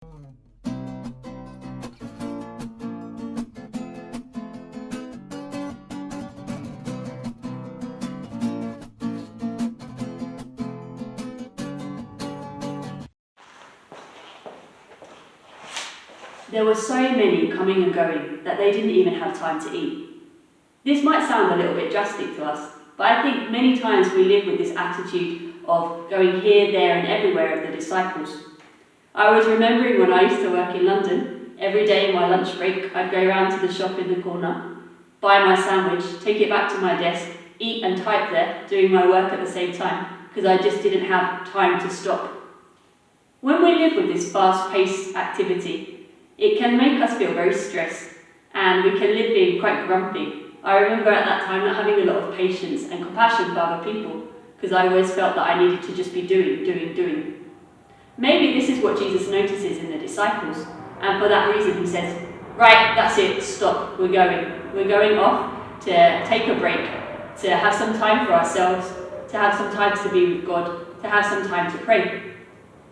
There were so many coming and going that they didn't even have time to eat. This might sound a little bit drastic to us, but I think many times we live with this attitude of going here, there and everywhere of the disciples. I was remembering when I used to work in London, every day in my lunch break I'd go round to the shop in the corner, buy my sandwich, take it back to my desk, eat and type there, doing my work at the same time, because I just didn't have time to stop. When we live with this fast-paced activity, it can make us feel very stressed, and we can live being quite grumpy. I remember at that time not having a lot of patience and compassion for other people, because I always felt that I needed to just be doing. Maybe this is what Jesus notices in the disciples, and for that reason he says, right, that's it, stop, we're going. We're going off to take a break, to have some time for ourselves, to have some time to be with God, to have some time to pray.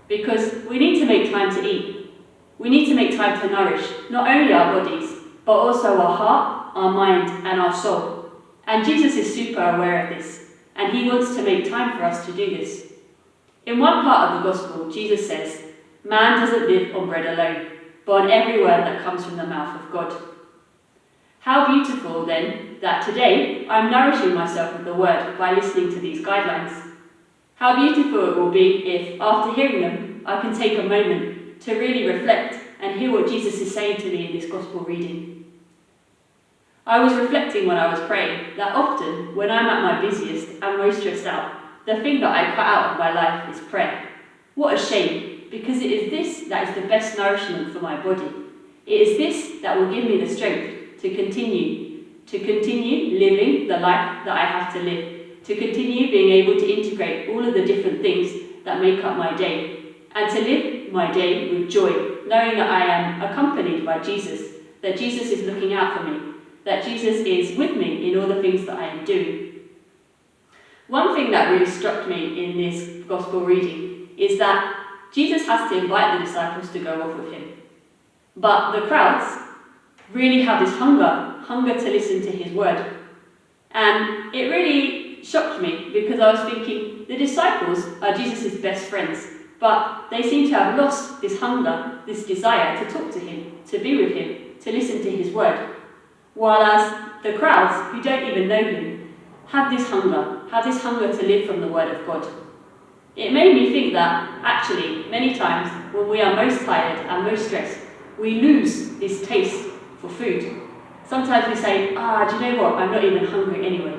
Because we need to make time to eat. We need to make time to nourish not only our bodies, but also our heart, our mind, and our soul. And Jesus is super aware of this, and he wants to make time for us to do this. In one part of the Gospel, Jesus says, man doesn't live on bread alone, but on every word that comes from the mouth of God. How beautiful, then, that today I'm nourishing myself with the Word by listening to these guidelines. How beautiful it will be if, after hearing them, I can take a moment to really reflect and hear what Jesus is saying to me in this Gospel reading. I was reflecting when I was praying that often, when I'm at my busiest and most stressed out, the thing that I cut out of my life is prayer. What a shame, because it is this that is the best nourishment for my body. It is this that will give me the strength to continue living the life that I have to live, to continue being able to integrate all of the different things that make up my day, and to live my day with joy, knowing that I am accompanied by Jesus, that Jesus is looking out for me, that Jesus is with me in all the things that I am doing. One thing that really struck me in this Gospel reading is that Jesus has to invite the disciples to go off with him. But the crowds really have this hunger to listen to his word. And it really shocked me because I was thinking, the disciples are Jesus' best friends, but they seem to have lost this hunger, this desire to talk to him, to be with him, to listen to his word. Whereas the crowds, who don't even know him, have this hunger to live from the word of God. It made me think that, actually, many times, when we are most tired and most stressed, we lose this taste for food. Sometimes we say, do you know what, I'm not even hungry anyway.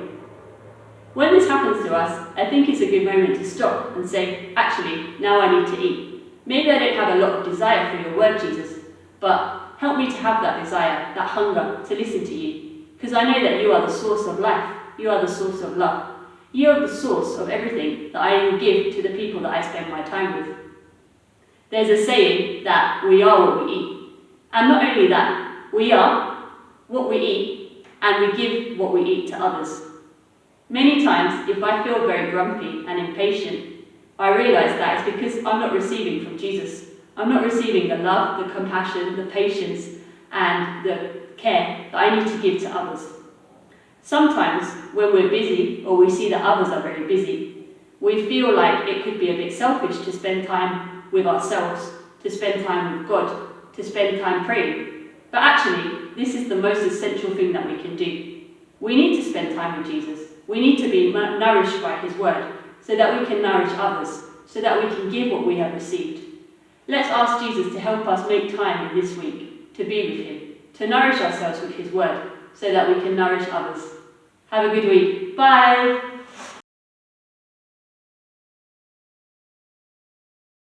When this happens to us, I think it's a good moment to stop and say, actually, now I need to eat. Maybe I don't have a lot of desire for your word, Jesus, but help me to have that desire, that hunger to listen to you. Because I know that you are the source of life, you are the source of love. You are the source of everything that I will give to the people that I spend my time with. There's a saying that we are what we eat. And not only that, we are what we eat and we give what we eat to others. Many times, if I feel very grumpy and impatient, I realise that it's because I'm not receiving from Jesus. I'm not receiving the love, the compassion, the patience, and the care that I need to give to others. Sometimes, when we're busy, or we see that others are very busy, we feel like it could be a bit selfish to spend time with ourselves, to spend time with God, to spend time praying. But actually, this is the most essential thing that we can do. We need to spend time with Jesus. We need to be nourished by his word, so that we can nourish others, so that we can give what we have received. Let's ask Jesus to help us make time in this week to be with him, to nourish ourselves with his word, so that we can nourish others. Have a good week. Bye!